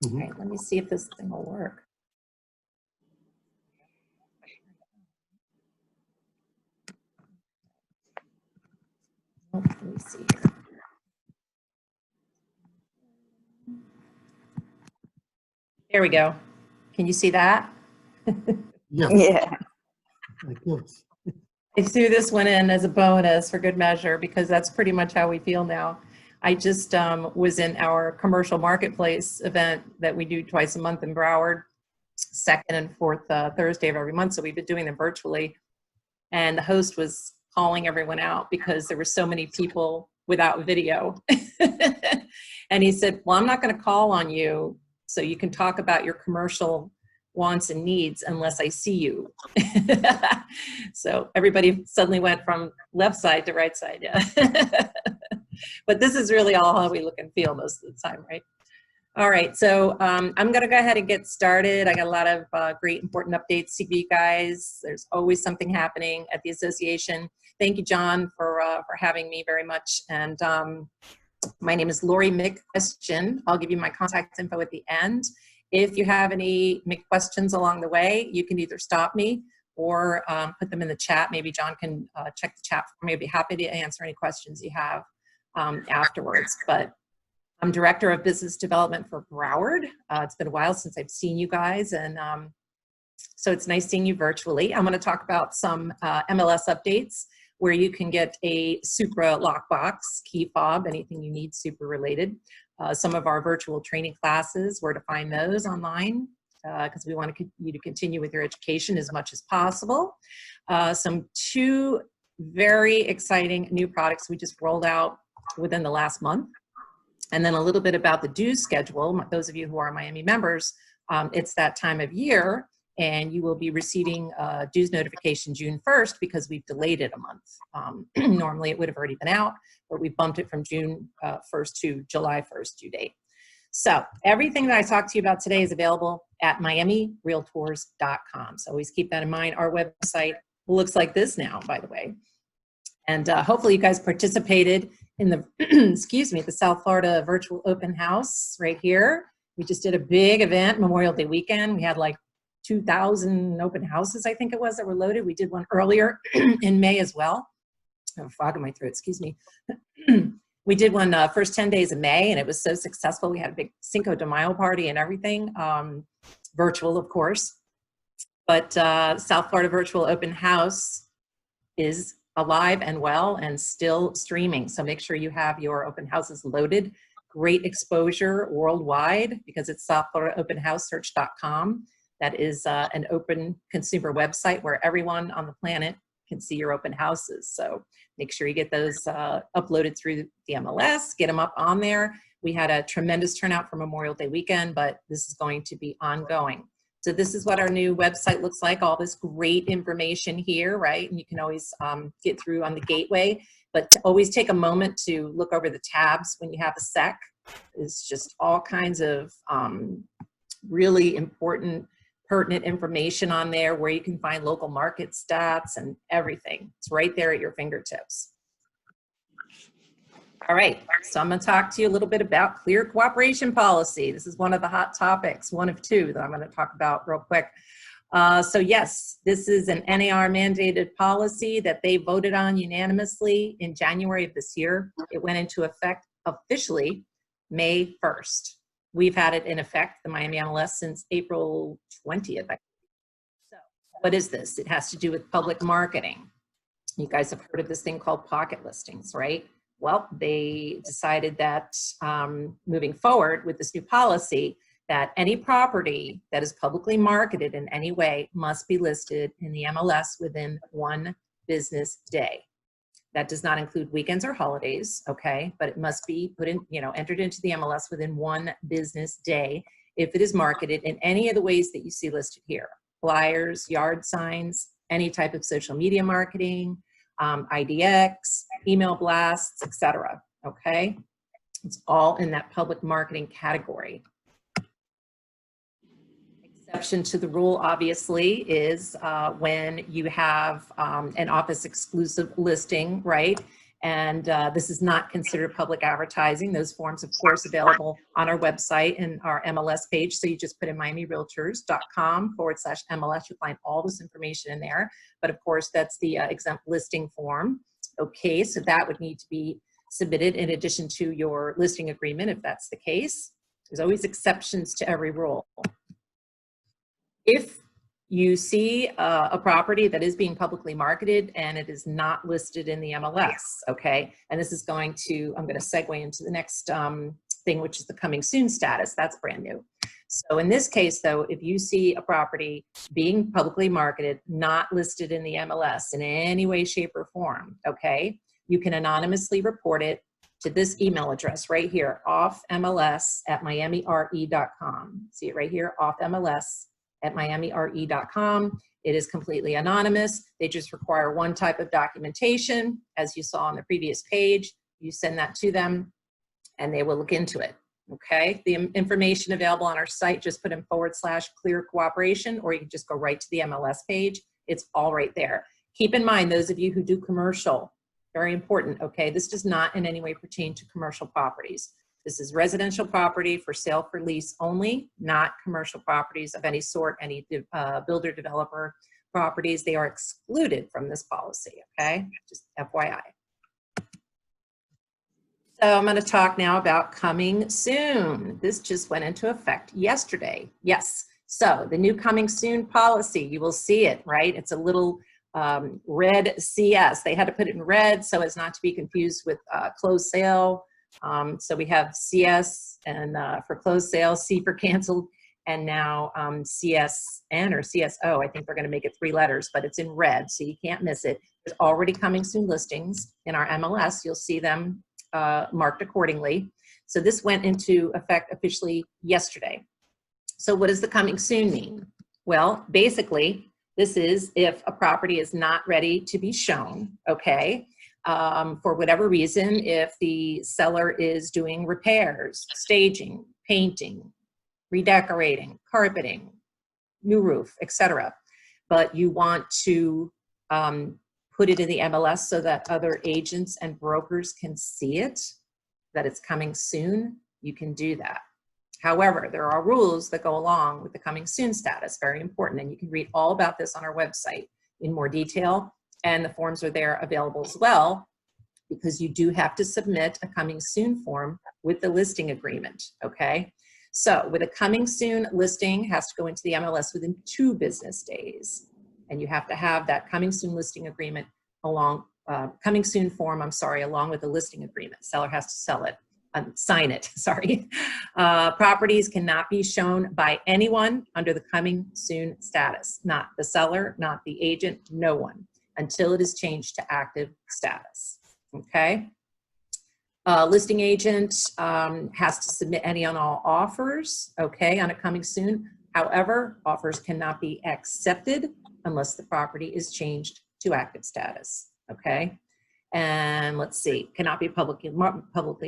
All right, let me see if this thing will work. Oh, let me see here. There we go. Can you see that? Yes. Yeah. Yes. I threw this one in as a bonus for good measure because that's pretty much how we feel now. I just was in our commercial marketplace event that we do twice a month in Broward, second and fourth Thursday of every month. So we've been doing them virtually. And the host was calling everyone out because there were so many people without video. And he said, well, I'm not going to call on you so you can talk about your commercial wants and needs unless I see you. So everybody suddenly went from left side to right side. Yeah. But this is really all how we look and feel most of the time, right? All right, so I'm going to go ahead and get started. I got a lot of great important updates to give you guys. There's always something happening at the association. Thank you, John, for having me very much. And my name is Lori McQuestion. I'll give you my contact info at the end. If you have any questions along the way, you can either stop me or put them in the chat. Maybe John can check the chat for me. I'd be happy to answer any questions you have afterwards. But I'm Director of Business Development for Broward. It's been a while since I've seen you guys, and so it's nice seeing you virtually. I'm going to talk about some MLS updates where you can get a Supra lockbox, key fob, anything you need Supra related. Some of our virtual training classes, where to find those online, because we want you to continue with your education as much as possible. Two very exciting new products we just rolled out within the last month. And then a little bit about the dues schedule. Those of you who are Miami members, it's that time of year, and you will be receiving dues notification June 1st because we've delayed it a month. Normally it would have already been out, but we bumped it from June 1st to July 1st due date. So everything that I talked to you about today is available at MiamiRealtors.com. So always keep that in mind. Our website looks like this now, by the way. And hopefully you guys participated in the, excuse me, the South Florida Virtual Open House right here. We just did a big event, Memorial Day weekend. We had like 2,000 open houses, I think it was, that were loaded. We did one earlier in May as well. I have a fog in my throat, excuse me. We did one first 10 days of May, and it was so successful. We had a big Cinco de Mayo party and everything, virtual, of course. But South Florida Virtual Open House is alive and well and still streaming. So make sure you have your open houses loaded. Great exposure worldwide because it's SouthFloridaOpenHouseSearch.com. That is an open consumer website where everyone on the planet can see your open houses. So make sure you get those uploaded through the MLS, get them up on there. We had a tremendous turnout for Memorial Day weekend, but this is going to be ongoing. So this is what our new website looks like, all this great information here, right? And you can always get through on the gateway, but to always take a moment to look over the tabs when you have a sec. It's just all kinds of really important, pertinent information on there where you can find local market stats and everything. It's right there at your fingertips. All right, so I'm going to talk to you a little bit about clear cooperation policy. This is one of the hot topics, one of two that I'm going to talk about real quick. So yes, this is an NAR mandated policy that they voted on unanimously in January of this year. It went into effect officially May 1st. We've had it in effect, the Miami MLS, since April 20th. So what is this? It has to do with public marketing. You guys have heard of this thing called pocket listings, right? Well, they decided that moving forward with this new policy, that any property that is publicly marketed in any way must be listed in the MLS within 1 business day. That does not include weekends or holidays, okay? But it must be put in, entered into the MLS within 1 business day if it is marketed in any of the ways that you see listed here. Flyers, yard signs, any type of social media marketing, IDX, email blasts, etc. Okay? It's all in that public marketing category. Exception to the rule, obviously, is when you have an office exclusive listing, right? And this is not considered public advertising. Those forms, of course, available on our website and our MLS page. So you just put in MiamiRealtors.com/MLS. You'll find all this information in there. But of course, that's the exempt listing form. Okay, so that would need to be submitted in addition to your listing agreement, if that's the case. There's always exceptions to every rule. If you see a property that is being publicly marketed and it is not listed in the MLS, okay? And this is going to, I'm going to segue into the next thing, which is the coming soon status. That's brand new. So in this case, though, if you see a property being publicly marketed, not listed in the MLS in any way, shape, or form, okay, you can anonymously report it to this email address right here, offmls@miamire.com. See it right here, offmls@miamire.com. It is completely anonymous. They just require one type of documentation, as you saw on the previous page. You send that to them and they will look into it. Okay, the information available on our site, just put in /clear cooperation, or you can just go right to the MLS page. It's all right there. Keep in mind, those of you who do commercial, very important, okay? This does not in any way pertain to commercial properties. This is residential property for sale for lease only, not commercial properties of any sort, any builder developer properties. They are excluded from this policy, okay? Just FYI. So I'm going to talk now about coming soon. This just went into effect yesterday. Yes. So the new coming soon policy, you will see it, right? It's a little red CS. They had to put it in red so as not to be confused with closed sale. So we have CS and for closed sale, C for canceled, and now CSN or CSO. I think they're going to make it 3 letters, but it's in red, so you can't miss it. There's already coming soon listings in our MLS. You'll see them marked accordingly. So this went into effect officially yesterday. So what does the coming soon mean? Well, basically, this is if a property is not ready to be shown, okay? For whatever reason, if the seller is doing repairs, staging, painting, redecorating, carpeting, new roof, etc. But you want to put it in the MLS so that other agents and brokers can see it, that it's coming soon, you can do that. However, there are rules that go along with the coming soon status, very important, and you can read all about this on our website in more detail, and the forms are there available as well, because you do have to submit a coming soon form with the listing agreement, okay? So with a coming soon listing has to go into the MLS within 2 business days. And you have to have that coming soon listing agreement along, coming soon form, I'm sorry, along with the listing agreement. Seller has to sell it, sign it, sorry. Properties cannot be shown by anyone under the coming soon status, not the seller, not the agent, no one, until it is changed to active status, okay? Listing agent has to submit any and all offers, okay, on a coming soon. However, offers cannot be accepted unless the property is changed to active status, okay? And let's see, cannot be publicly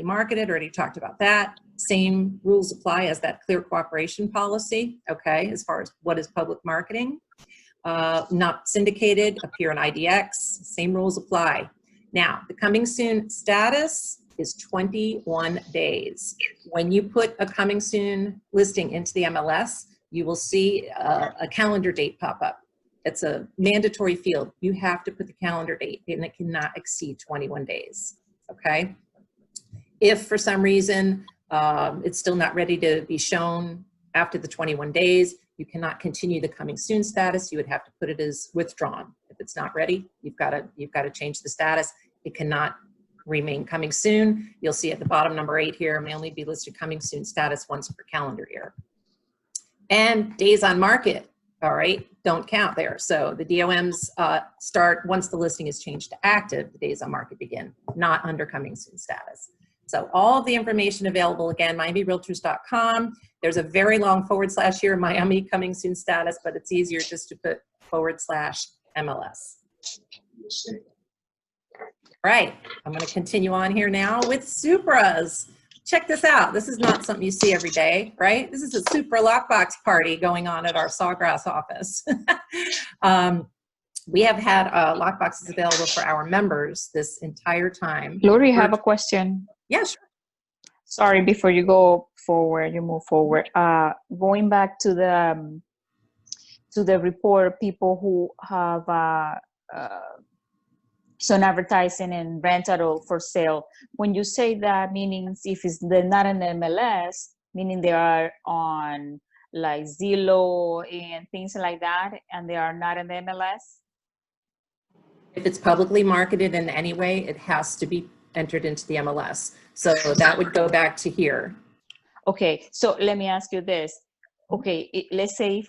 marketed, already talked about that. Same rules apply as that clear cooperation policy, okay, as far as what is public marketing. Not syndicated, appear on IDX, same rules apply. Now, the coming soon status is 21 days. When you put a coming soon listing into the MLS, you will see a calendar date pop up. It's a mandatory field. You have to put the calendar date, and it cannot exceed 21 days, okay? If for some reason it's still not ready to be shown after the 21 days, you cannot continue the coming soon status. You would have to put it as withdrawn. If it's not ready, you've got to change the status. It cannot remain coming soon. You'll see at the bottom, number 8 here, may only be listed coming soon status once per calendar year. And days on market, all right, don't count there. So the DOMs start once the listing is changed to active, the days on market begin, not under coming soon status. So all of the information available, again, MiamiRealtors.com. There's a very long / here, Miami coming soon status, but it's easier just to put /MLS. All right, I'm going to continue on here now with Supras. Check this out. This is not something you see every day, right? This is a Supra lockbox party going on at our Sawgrass office. We have had lockboxes available for our members this entire time. Lori, I have a question. Yeah, sure. Sorry, before you go forward, you move forward. Going back to the report, people who have some advertising and rental for sale. When you say that, meaning if they're not in the MLS, meaning they are on like Zillow and things like that, and they are not in the MLS? If it's publicly marketed in any way, it has to be entered into the MLS. So that would go back to here. Okay, so let me ask you this. Okay, let's say if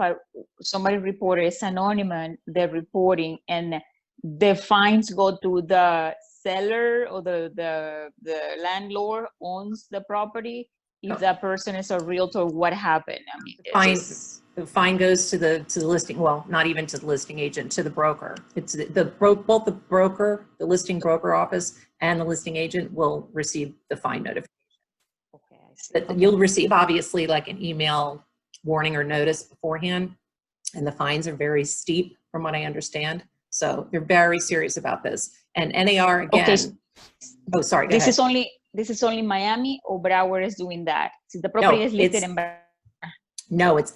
somebody reported, it's anonymous, they're reporting, and the fines go to the seller or the landlord owns the property. If that person is a realtor, what happened? I mean, The fine goes to the listing. Well, not even to the listing agent, to the broker. It's both the broker, the listing broker office, and the listing agent will receive the fine notification. Okay, I see. But you'll receive obviously like an email warning or notice beforehand, and the fines are very steep from what I understand. So they're very serious about this. And NAR again. Okay. Oh, sorry. This is only Miami, or Broward is doing that? So the property is listed in Broward. No, it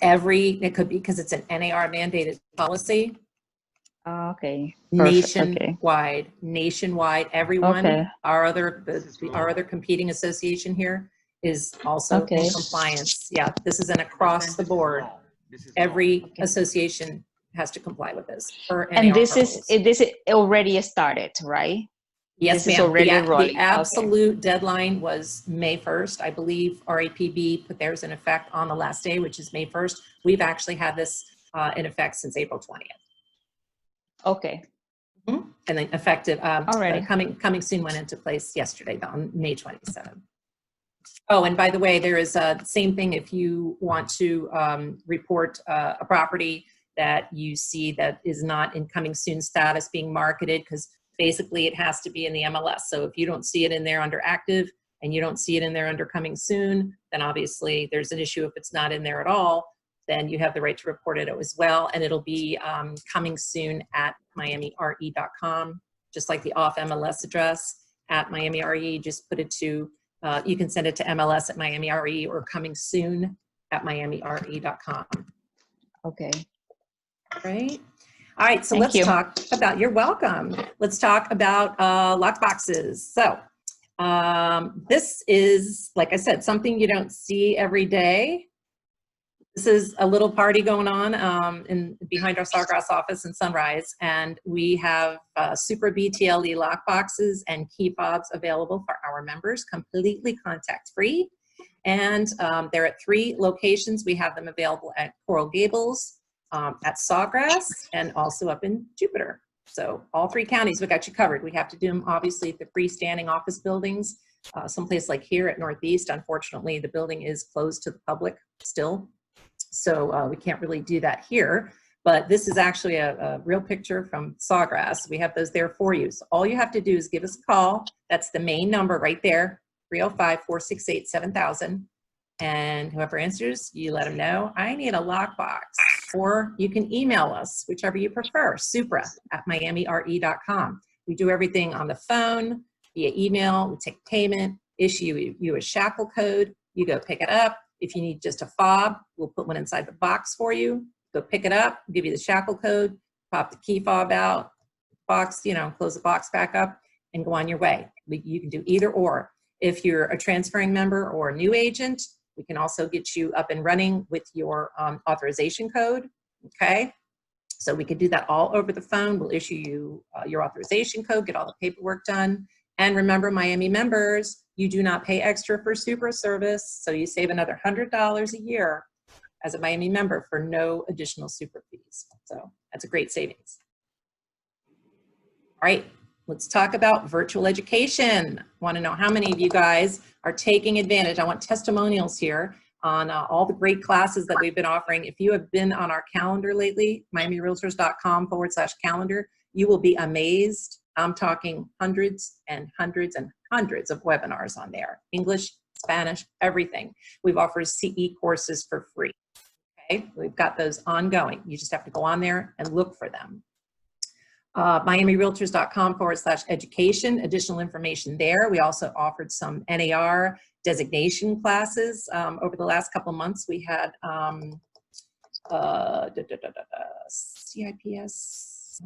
could be because it's an NAR mandated policy. Okay. Nationwide, okay. Nationwide, everyone, okay. our other competing association here is also in compliance. Yeah, this is an across the board. Every association has to comply with this. And this is already started, right? Yes, this is already rolling. The absolute deadline was May 1st. I believe RAPB put theirs in effect on the last day, which is May 1st. We've actually had this in effect since April 20th. Okay. Mm-hmm. And then effective, already. Coming soon went into place yesterday on May 27th. Oh, and by the way, there is a same thing if you want to report a property that you see that is not in coming soon status being marketed, because basically it has to be in the MLS. So if you don't see it in there under active and you don't see it in there under coming soon, then obviously there's an issue. If it's not in there at all, then you have the right to report it as well. And it'll be coming soon at miamire.com, just like the off MLS address at miamire. Just put it to, you can send it to MLS at miamire or coming soon at miamire.com. Okay. Right. All right, so let's talk about, you're welcome. Let's talk about lockboxes. So this is, like I said, something you don't see every day. This is a little party going on behind our Sawgrass office in Sunrise, and we have Supra BTLE lockboxes and key fobs available for our members, completely contact-free. And they're at 3 locations. We have them available at Coral Gables, at Sawgrass, and also up in Jupiter. So all 3 counties, we got you covered. We have to do them obviously at the freestanding office buildings. Someplace like here at Northeast, unfortunately, the building is closed to the public still. So we can't really do that here, but this is actually a real picture from Sawgrass. We have those there for you. So all you have to do is give us a call. That's the main number right there, 305-468-7000. And whoever answers, you let them know, I need a lockbox. Or you can email us, whichever you prefer, supra@miamire.com. We do everything on the phone, via email, we take payment, issue you a shackle code, you go pick it up. If you need just a fob, we'll put one inside the box for you. Go pick it up, give you the shackle code, pop the key fob out, box, close the box back up, and go on your way. You can do either or. If you're a transferring member or a new agent, we can also get you up and running with your authorization code, okay? So we could do that all over the phone. We'll issue you your authorization code, get all the paperwork done. And remember, Miami members, you do not pay extra for Supra service, so you save another $100 a year as a Miami member for no additional Supra fees. So that's a great savings. All right, let's talk about virtual education. I want to know how many of you guys are taking advantage. I want testimonials here on all the great classes that we've been offering. If you have been on our calendar lately, miamirealtors.com/calendar, you will be amazed. I'm talking hundreds and hundreds and hundreds of webinars on there. English, Spanish, everything. We've offered CE courses for free. Okay, we've got those ongoing. You just have to go on there and look for them. MiamiRealtors.com/education, additional information there. We also offered some NAR designation classes. Over the last couple of months, we had CIPS,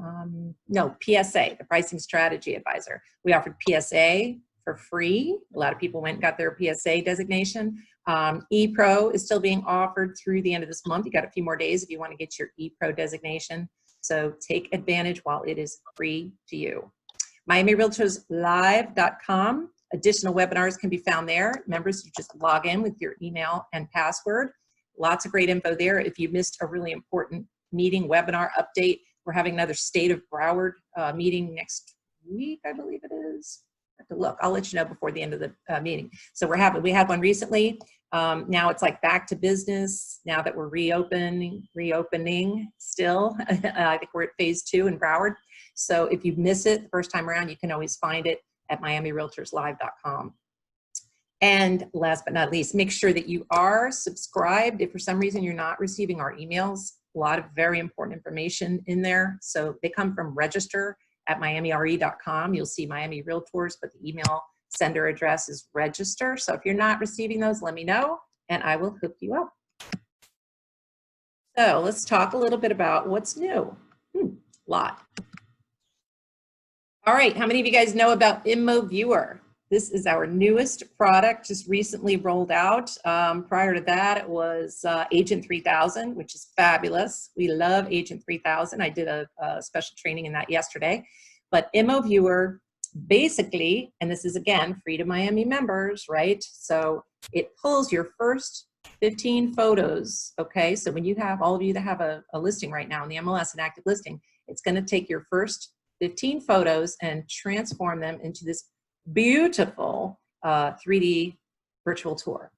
no, PSA, the Pricing Strategy Advisor. We offered PSA for free. A lot of people went and got their PSA designation. ePro is still being offered through the end of this month. You got a few more days if you want to get your ePro designation. So take advantage while it is free to you. MiamiRealtorsLive.com. Additional webinars can be found there. Members, you just log in with your email and password. Lots of great info there. If you missed a really important meeting, webinar update, we're having another State of Broward meeting next week, I believe it is. I have to look. I'll let you know before the end of the meeting. So we had one recently. Now it's like back to business. Now that we're reopening still. I think we're at phase 2 in Broward. So if you miss it the first time around, you can always find it at MiamiRealtorsLive.com. And last but not least, make sure that you are subscribed. If for some reason you're not receiving our emails, a lot of very important information in there. So they come from register@miamire.com. You'll see Miami Realtors, but the email sender address is register. So if you're not receiving those, let me know and I will hook you up. So let's talk a little bit about what's new. Lot. All right, how many of you guys know about Immoviewer? This is our newest product, just recently rolled out. Prior to that, it was Agent 3000, which is fabulous. We love Agent 3000. I did a special training in that yesterday. But Immoviewer, basically, and this is again, free to Miami members, right? So it pulls your first 15 photos, okay? So when you have, all of you that have a listing right now in the MLS, an active listing, it's gonna take your first 15 photos and transform them into this beautiful 3D virtual tour.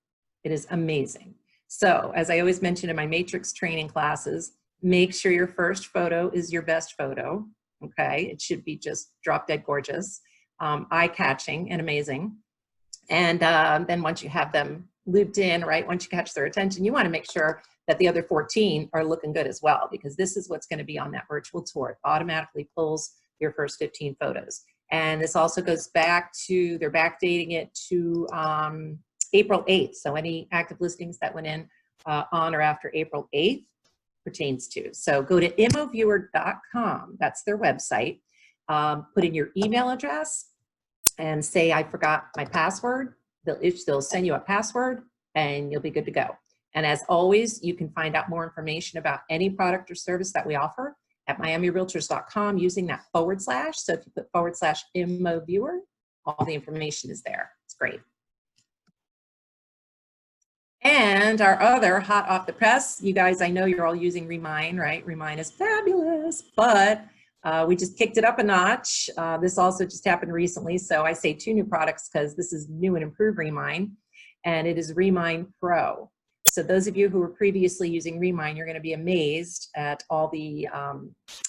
It is amazing. So as I always mention in my matrix training classes, make sure your first photo is your best photo. Okay, it should be just drop dead gorgeous, eye-catching and amazing. And then once you have them looped in, right, once you catch their attention, you want to make sure that the other 14 are looking good as well, because this is what's going to be on that virtual tour. It automatically pulls your first 15 photos. And this also goes back to, they're backdating it to April 8th. So any active listings that went in on or after April 8th pertains to. So go to immoviewer.com, that's their website. Put in your email address and say, I forgot my password. They'll send you a password and you'll be good to go. And as always, you can find out more information about any product or service that we offer at MiamiRealtors.com using that /. So if you put /Immoviewer, all the information is there. It's great. And our other hot off the press, you guys, I know you're all using Remine, right? Remine is fabulous, but we just kicked it up a notch. This also just happened recently. So I say 2 new products because this is new and improved Remine, and it is Remine Pro. So those of you who were previously using Remine, you're going to be amazed at all the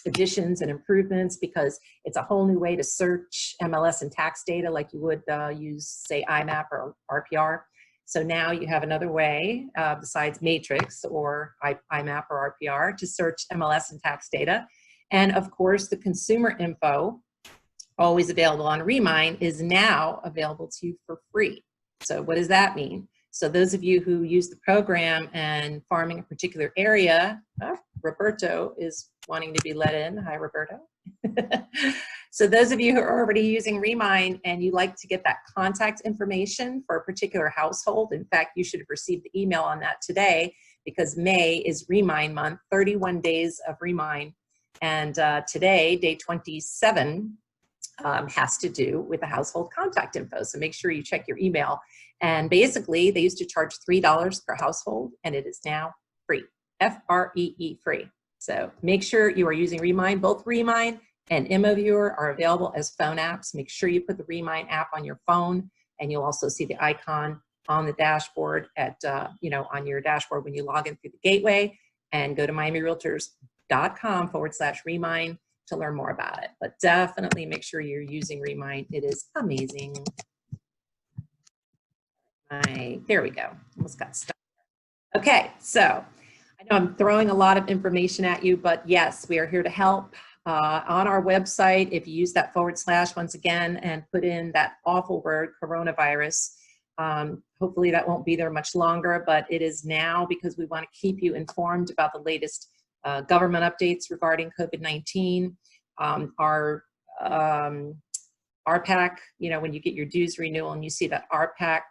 additions and improvements, because it's a whole new way to search MLS and tax data like you would use, say, IMAP or RPR. So now you have another way besides Matrix or IMAP or RPR to search MLS and tax data. And of course, the consumer info, always available on Remine, is now available to you for free. So what does that mean? So those of you who use the program and farming a particular area, Roberto is wanting to be let in. Hi, Roberto. So those of you who are already using Remine and you like to get that contact information for a particular household, in fact, you should have received the email on that today, because May is Remine month, 31 days of Remine. And today, day 27, has to do with the household contact info. So make sure you check your email. And basically, they used to charge $3 per household, and it is now free, F-R-E-E, free. So make sure you are using Remine. Both Remine and Immoviewer are available as phone apps. Make sure you put the Remine app on your phone, and you'll also see the icon on the dashboard at, on your dashboard when you log in through the gateway, and go to MiamiRealtors.com/Remine to learn more about it. But definitely make sure you're using Remine. It is amazing. There we go. Almost got stuck. Okay, so I know I'm throwing a lot of information at you, but yes, we are here to help. on our website. If you use that / once again and put in that awful word coronavirus, hopefully that won't be there much longer, but it is now, because we want to keep you informed about the latest government updates regarding COVID-19. Our RPAC, you know, when you get your dues renewal and you see that RPAC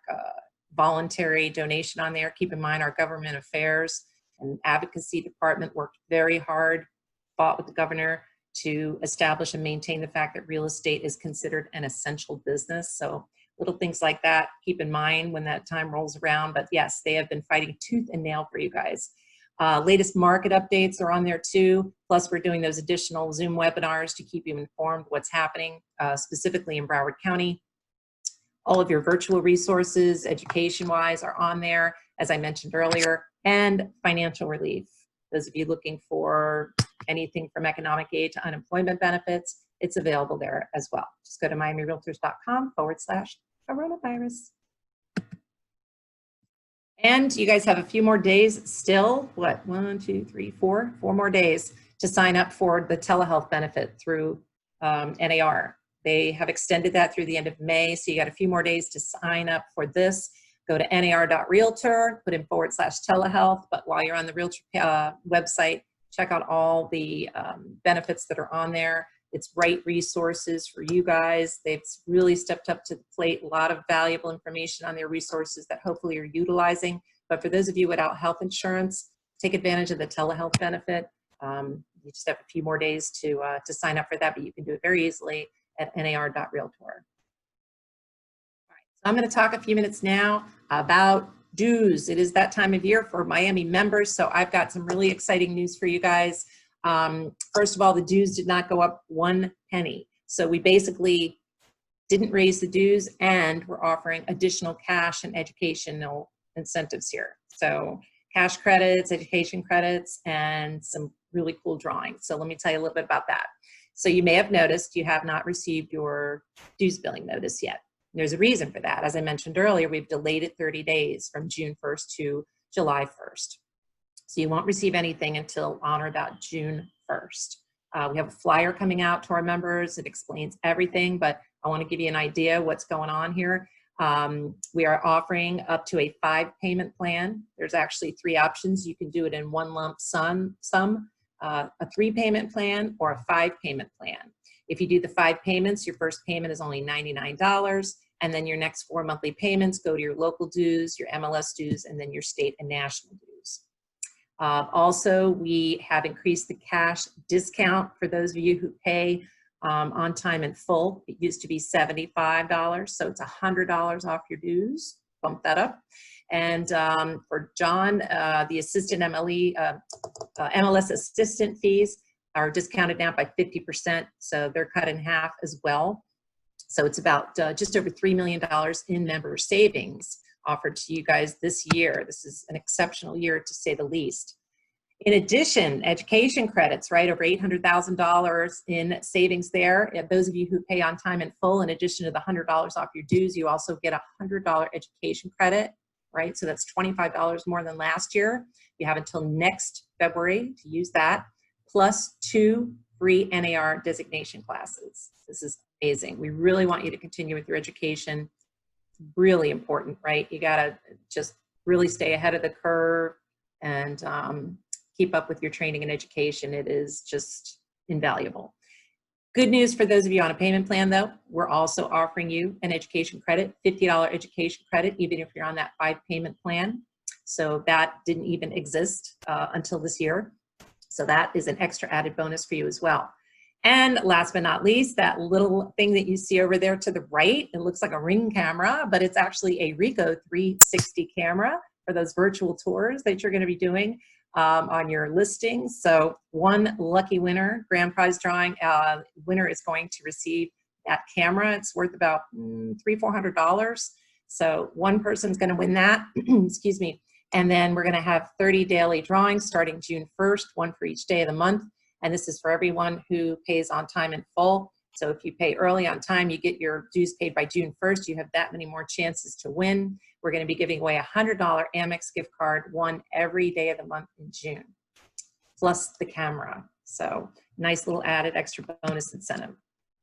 voluntary donation on there, keep in mind our government affairs and advocacy department worked very hard, fought with the governor to establish and maintain the fact that real estate is considered an essential business. So little things like that, keep in mind when that time rolls around. But yes, they have been fighting tooth and nail for you guys. Latest market updates are on there too. Plus we're doing those additional Zoom webinars to keep you informed what's happening specifically in Broward County. All of your virtual resources, education-wise, are on there, as I mentioned earlier, and financial relief. Those of you looking for anything from economic aid to unemployment benefits, it's available there as well. Just go to miamirealtors.com/coronavirus. And you guys have a few more days still, what, 1, 2, 3, 4 more days to sign up for the telehealth benefit through NAR. They have extended that through the end of May, so you got a few more days to sign up for this. Go to nar.realtor, put in /telehealth, but while you're on the Realtor website, check out all the benefits that are on there. It's right resources for you guys. They've really stepped up to the plate, a lot of valuable information on their resources that hopefully you're utilizing. But for those of you without health insurance, take advantage of the telehealth benefit. You just have a few more days to sign up for that, but you can do it very easily at nar.realtor. All right, so I'm going to talk a few minutes now about dues. It is that time of year for Miami members, so I've got some really exciting news for you guys. First of all, the dues did not go up 1 penny. So we basically didn't raise the dues, and we're offering additional cash and educational incentives here. So cash credits, education credits, and some really cool drawings. So let me tell you a little bit about that. So you may have noticed you have not received your dues billing notice yet. There's a reason for that. As I mentioned earlier, we've delayed it 30 days from June 1st to July 1st. So you won't receive anything until on or about June 1st. We have a flyer coming out to our members. It explains everything, but I want to give you an idea what's going on here. We are offering up to a 5-payment plan. There's actually 3 options. You can do it in one lump sum, a 3-payment plan, or a 5-payment plan. If you do the 5 payments, your first payment is only $99, and then your next 4 monthly payments go to your local dues, your MLS dues, and then your state and national dues. Also, we have increased the cash discount for those of you who pay on time in full. It used to be $75, so it's $100 off your dues. Bump that up. And for John, the assistant MLS assistant fees are discounted now by 50%, so they're cut in half as well. So it's about just over $3 million in member savings offered to you guys this year. This is an exceptional year, to say the least. In addition, education credits, right, over $800,000 in savings there. Those of you who pay on time in full, in addition to the $100 off your dues, you also get a $100 education credit, right? So that's $25 more than last year. You have until next February to use that, plus 2 free NAR designation classes. This is amazing. We really want you to continue with your education. Really important, right? You gotta just really stay ahead of the curve and keep up with your training and education. It is just invaluable. Good news for those of you on a payment plan though, we're also offering you an education credit, $50 education credit, even if you're on that 5-payment plan. So that didn't even exist until this year. So that is an extra added bonus for you as well. And last but not least, that little thing that you see over there to the right, it looks like a Ring camera, but it's actually a Ricoh 360 camera for those virtual tours that you're going to be doing on your listings. So one lucky winner, grand prize drawing, winner is going to receive that camera. It's worth about $300–400. So one person's going to win that, excuse me. And then we're going to have 30 daily drawings starting June 1st, one for each day of the month. And this is for everyone who pays on time in full. So if you pay early on time, you get your dues paid by June 1st. You have that many more chances to win. We're going to be giving away a $100 Amex gift card, one every day of the month in June, plus the camera. So Nice little added extra bonus incentive.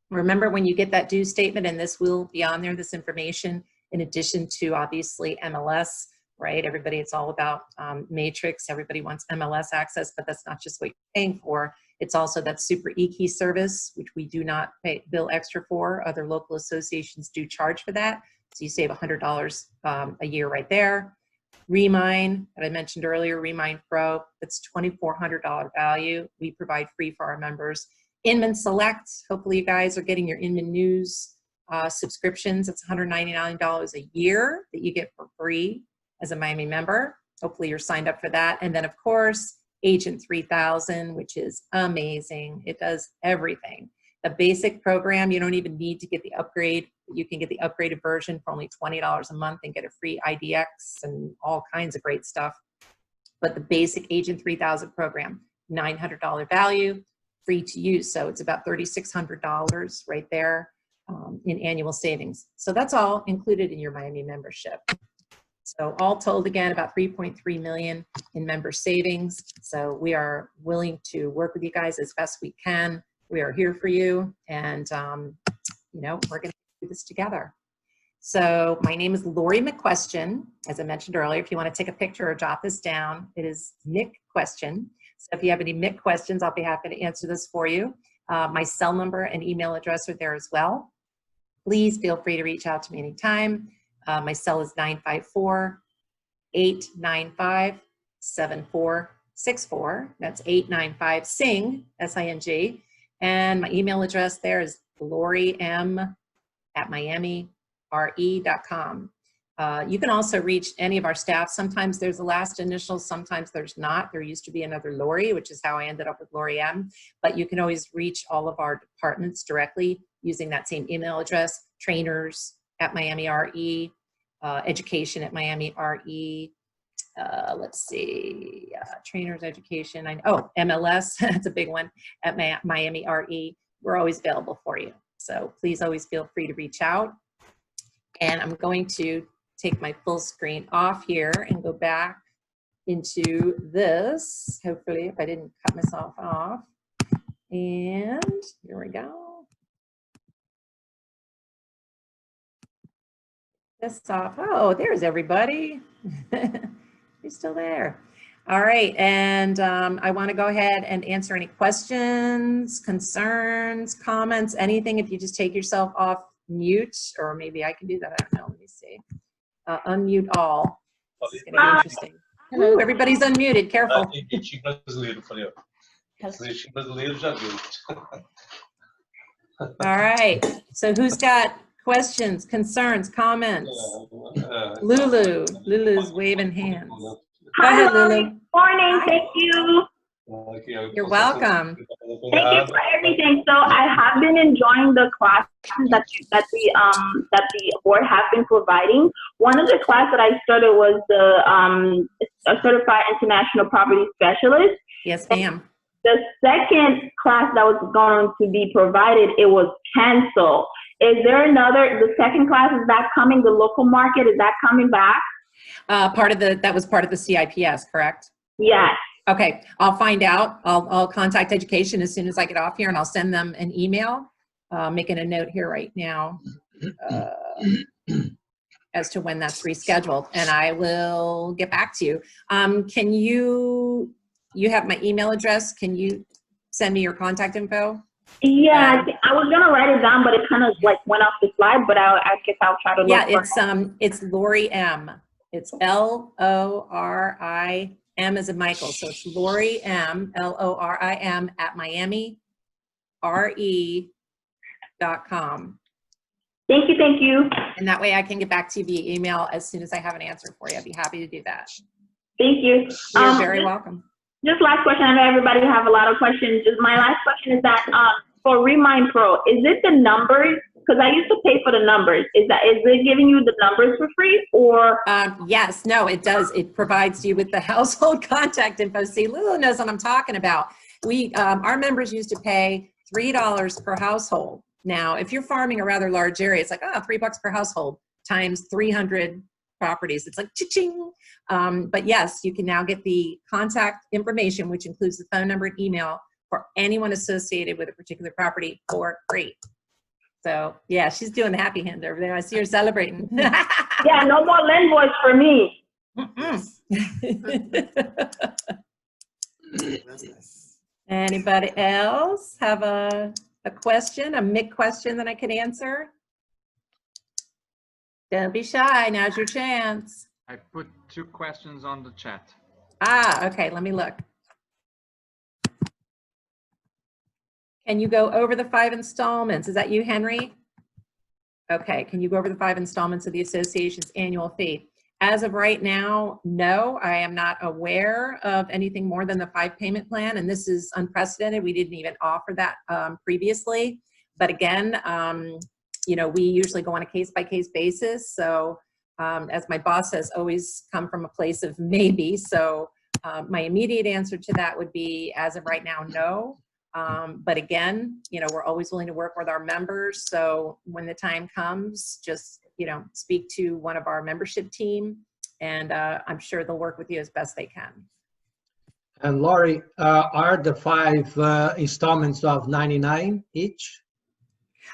Remember, when you get that due statement, and this will be on there, this information, in addition to obviously MLS, right? Everybody, it's all about matrix. Everybody wants MLS access, but that's not just what you're paying for. It's also that Supra e-key service, which we do not bill extra for. Other local associations do charge for that. So you save $100 a year right there. Remine, that I mentioned earlier, Remine Pro, that's $2,400 value. We provide free for our members. Inman Select, hopefully you guys are getting your Inman News subscriptions. It's $199 a year that you get for free as a Miami member. Hopefully you're signed up for that. And then of course, Agent 3000, which is amazing. It does everything. The basic program, you don't even need to get the upgrade. You can get the upgraded version for only $20 a month and get a free IDX and all kinds of great stuff. But the basic Agent 3000 program, $900 value, free to use. So it's about $3,600 right there in annual savings. So that's all included in your Miami membership. So all told, again, about 3.3 million in member savings. So we are willing to work with you guys as best we can. We are here for you, and you know, we're going to do this together. So my name is Lori McQuestion. As I mentioned earlier, if you want to take a picture or jot this down, it is McQuestion. So if you have any Mick questions, I'll be happy to answer this for you. My cell number and email address are there as well. Please feel free to reach out to me anytime. My cell is 954-895-7464. That's 895-SING, S-I-N-G. And my email address there is lorym@miamire.com. You can also reach any of our staff. Sometimes there's a last initial, sometimes there's not. There used to be another Lori, which is how I ended up with Lori M. But you can always reach all of our departments directly using that same email address, trainers@MiamiRE, education at MiamiRE. Let's see, trainers education. MLS, that's a big one, at MiamiRE. We're always available for you. So please always feel free to reach out. And I'm going to take my full screen off here and go back into this, hopefully, if I didn't cut myself off. And here we go. This off. Oh, there's everybody. You're still there. All right, and I want to go ahead and answer any questions, concerns, comments, anything. If you just take yourself off mute, or maybe I can do that. I don't know. Let me see. Unmute all. This is going to be interesting. Ooh, everybody's unmuted. Careful. All right. So who's got questions, concerns, comments? Lulu. Lulu's waving hands. Go ahead, Lulu. Morning, thank you. You're welcome. Thank you for everything. So I have been enjoying the classes that the board have been providing. One of the classes that I started was the a certified international property specialist. Yes, ma'am. The second class that was going to be provided, it was canceled. Is there the second class, is that coming, the local market, is that coming back? That was part of the CIPS, correct? Yes. Okay, I'll find out. I'll contact education as soon as I get off here, and I'll send them an email, making a note here right now as to when that's rescheduled, and I will get back to you. Can you have my email address? Can you send me your contact info? Yeah, I was gonna write it down, but it kind of like went off the slide. But I guess I'll try to. Yeah, it's Lori M. It's LORIM as in Michael. So it's Lori M, LORIM @MiamiRE.com. Thank you. And that way I can get back to you via email as soon as I have an answer for you. I'd be happy to do that. Thank you. You're very welcome. Just last question. I know everybody have a lot of questions. Just my last question is that for Remine Pro, is it the numbers? Because I used to pay for the numbers. Is it giving you the numbers for free, or? Yes, no, it does. It provides you with the household contact info. See, Lulu knows what I'm talking about. Our members used to pay $3 per household. Now, if you're farming a rather large area, it's like, $3 per household times 300 properties. It's like cha-ching. But yes, you can now get the contact information, which includes the phone number and email, for anyone associated with a particular property for free. So yeah, she's doing the happy hand over there. I see her celebrating. Yeah, no more land voice for me. That's nice. Anybody else have a question, a MIC question that I could answer? Don't be shy, now's your chance. I put 2 questions on the chat. Ah, okay, let me look. Can you go over the 5 installments? Is that you, Henry? Okay, can you go over the 5 installments of the association's annual fee? As of right now, no, I am not aware of anything more than the 5 payment plan, and this is unprecedented. We didn't even offer that previously. But again, you know, we usually go on a case-by-case basis. So as my boss says, always come from a place of maybe. So my immediate answer to that would be, as of right now, no. But again, you know, we're always willing to work with our members. So when the time comes, just, you know, speak to one of our membership team, and I'm sure they'll work with you as best they can. And Lori, are the 5 installments of 99 each?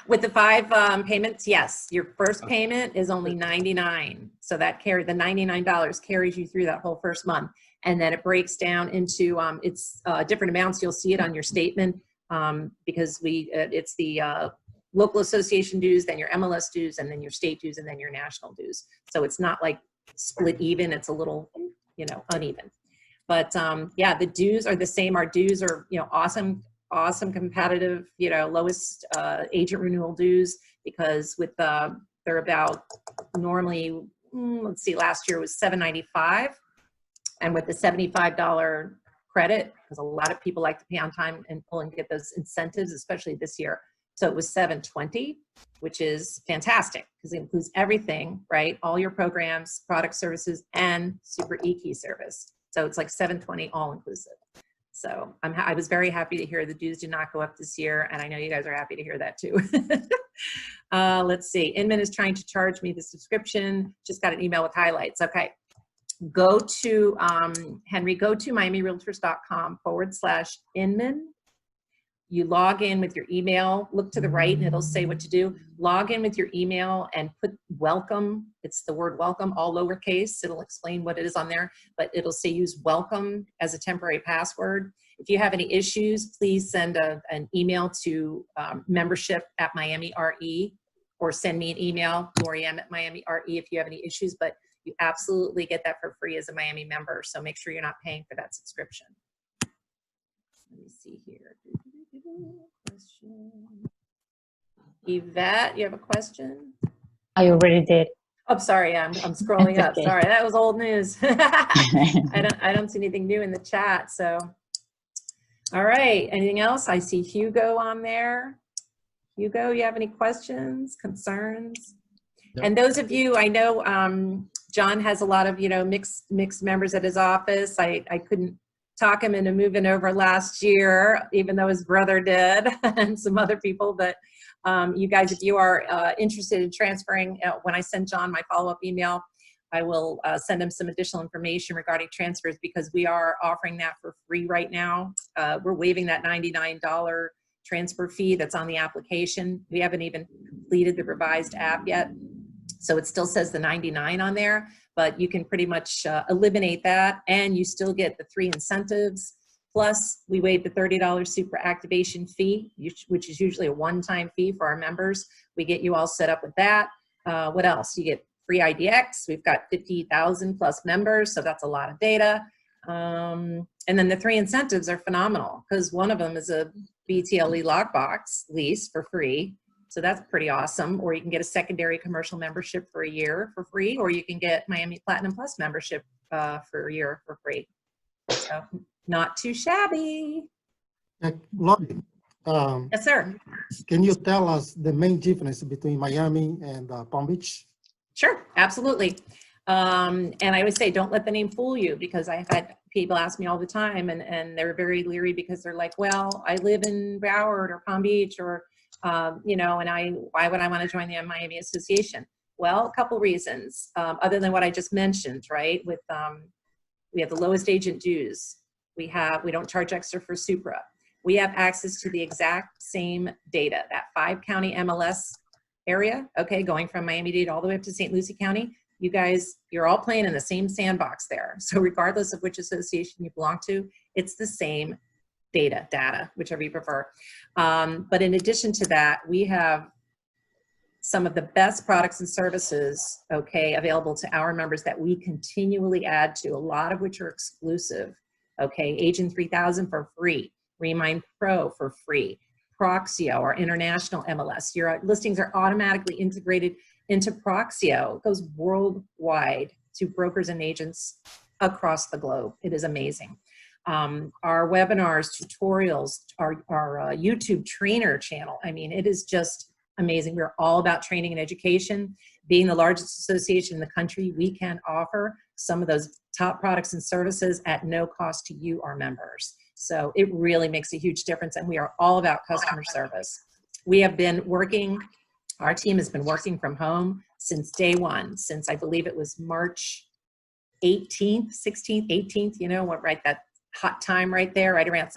With the 5 payments, yes. Your first payment is only $99. So that the $99 carries you through that whole first month. And then it breaks down into it's different amounts. You'll see it on your statement because it's the local association dues, then your MLS dues, and then your state dues, and then your national dues. So it's not like split even. It's a little, you know, uneven. But yeah, the dues are the same. Our dues are, you know, awesome, competitive, you know, lowest agent renewal dues, because with they're about normally, let's see, last year was $795. And with the $75 credit, because a lot of people like to pay on time and pull and get those incentives, especially this year. So it was $720, which is fantastic because it includes everything, right? All your programs, product services, and Supra e-key service. So it's like $720 all inclusive. So I was very happy to hear the dues did not go up this year, and I know you guys are happy to hear that too. Let's see, Inman is trying to charge me the subscription. Just got an email with highlights. Okay. Go to, Henry, go to miamirealtors.com/Inman. You log in with your email, look to the right and it'll say what to do. Log in with your email and put welcome. It's the word welcome, all lowercase. It'll explain what it is on there, but it'll say use welcome as a temporary password. If you have any issues, please send an email to membership@MiamiRE, or send me an email, Lori M@MiamiRE, if you have any issues. But you absolutely get that for free as a Miami member. So make sure you're not paying for that subscription. Let me see here. Question. Yvette, you have a question? I already did. Oh, sorry, I'm scrolling That's up. okay. Sorry, that was old news. I don't see anything new in the chat. So, all right. Anything else? I see Hugo on there. Hugo, you have any questions, concerns? No. And those of you, I know John has a lot of, you know, mixed members at his office. I couldn't talk him into moving over last year, even though his brother did and some other people. But you guys, if you are interested in transferring, when I send John my follow-up email, I will send him some additional information regarding transfers, because we are offering that for free right now. We're waiving that $99 transfer fee that's on the application. We haven't even completed the revised app yet, so it still says the $99 on there, but you can pretty much eliminate that, and you still get the 3 incentives. Plus, we waive the $30 Supra activation fee, which is usually a one-time fee for our members. We get you all set up with that. What else? You get free IDX. We've got 50,000 plus members, so that's a lot of data. And then the 3 incentives are phenomenal, because one of them is a BTLE lockbox lease for free. So that's pretty awesome. Or you can get a secondary commercial membership for a year for free, or you can get Miami Platinum Plus membership for a year for free. So not too shabby. Lori, Yes, sir. can you tell us the main difference between Miami and Palm Beach? Sure, absolutely. And I always say, don't let the name fool you, because I've had people ask me all the time, and they're very leery because they're like, well, I live in Broward or Palm Beach, or you know, and why would I want to join the Miami Association? Well, a couple reasons, other than what I just mentioned, right? With we have the lowest agent dues. We don't charge extra for Supra. we have access to the exact same data, that 5-county MLS area, okay, going from Miami-Dade all the way up to St. Lucie County. You guys, you're all playing in the same sandbox there. So regardless of which association you belong to, it's the same data, whichever you prefer. But in addition to that, we have some of the best products and services, okay, available to our members that we continually add to, a lot of which are exclusive, okay, Agent 3000 for free, Remine Pro for free, Proxio, our international MLS. Your listings are automatically integrated into Proxio. It goes worldwide to brokers and agents across the globe. It is amazing. Our webinars, tutorials, our YouTube trainer channel. I mean, it is just amazing. We're all about training and education. Being the largest association in the country, we can offer some of those top products and services at no cost to you, our members. So it really makes a huge difference, and we are all about customer service. We have been working, our team has been working from home since day one, since I believe it was March 18th, 16th, 18th, you know, right, that hot time right there, right around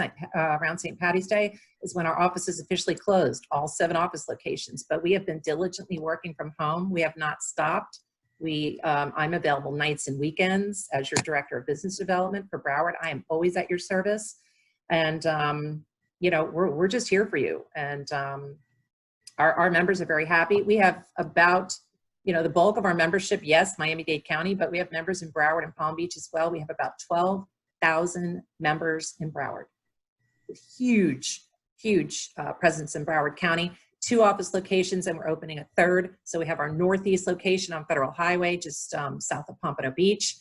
St. Patty's Day is when our offices officially closed, all 7 office locations. But we have been diligently working from home. We have not stopped. I'm available nights and weekends as your Director of Business Development for Broward. I am always at your service. And, you know, we're just here for you. And our members are very happy. We have about, you know, the bulk of our membership, yes, Miami-Dade County, but we have members in Broward and Palm Beach as well. We have about 12,000 members in Broward. Huge presence in Broward County. 2 office locations, and we're opening a 3rd. So we have our Northeast location on Federal Highway, just south of Pompano Beach,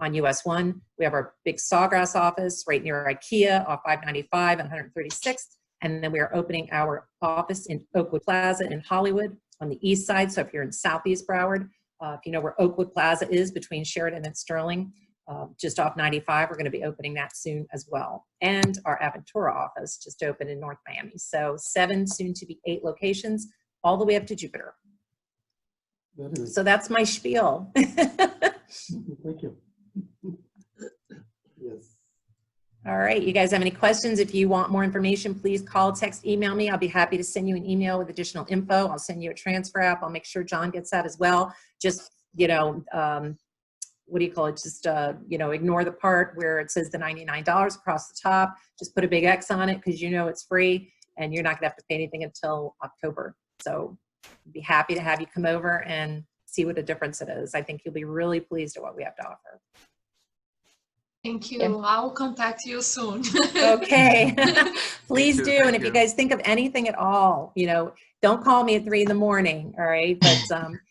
on US 1. We have our big Sawgrass office right near IKEA off 595 and 136th. And then we are opening our office in Oakwood Plaza in Hollywood on the east side. So if you're in Southeast Broward, if you know where Oakwood Plaza is between Sheridan and Sterling, just off 95, we're going to be opening that soon as well. And our Aventura office just opened in North Miami. So 7, soon to be 8 locations, all the way up to Jupiter. So that's my spiel. Thank you. Yes. All right, you guys have any questions? If you want more information, please call, text, email me. I'll be happy to send you an email with additional info. I'll send you a transfer app. I'll make sure John gets that as well. Just, you know, what do you call it? Just, you know, ignore the part where it says the $99 across the top. Just put a big X on it because you know it's free and you're not gonna have to pay anything until October. So I'd be happy to have you come over and see what a difference it is. I think you'll be really pleased at what we have to offer. Thank you. I'll contact you soon. Okay, please too, do. thank And if you you. guys think of anything at all, you know, don't call me at 3 in the morning, all right? But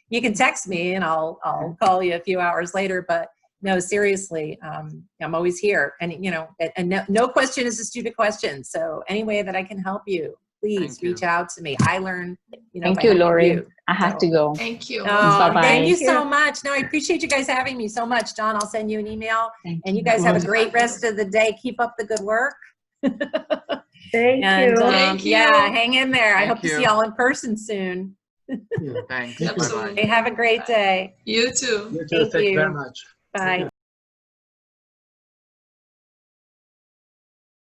you can text me and I'll call you a few hours later. But no, seriously, I'm always here. And, you know, and no question is a stupid question. So any way that I can help you, please Thank you. reach out to me. I learn, you know, Thank by you, helping Lori. you. I have So- to go. Thank you. Oh, Bye-bye. thank you Thank so much. No, I appreciate you guys having me so much. John, I'll send you an email. Thank And you guys have a Thank great you. rest of the day. Keep up the good work. Thank And you. Thank yeah, you. hang in there. I Thank hope to see you. y'all in person soon. Yeah. Thanks. Thank you. Bye-bye. Hey, have a great day. You too. You too. Thank Thank you very you. much. Bye.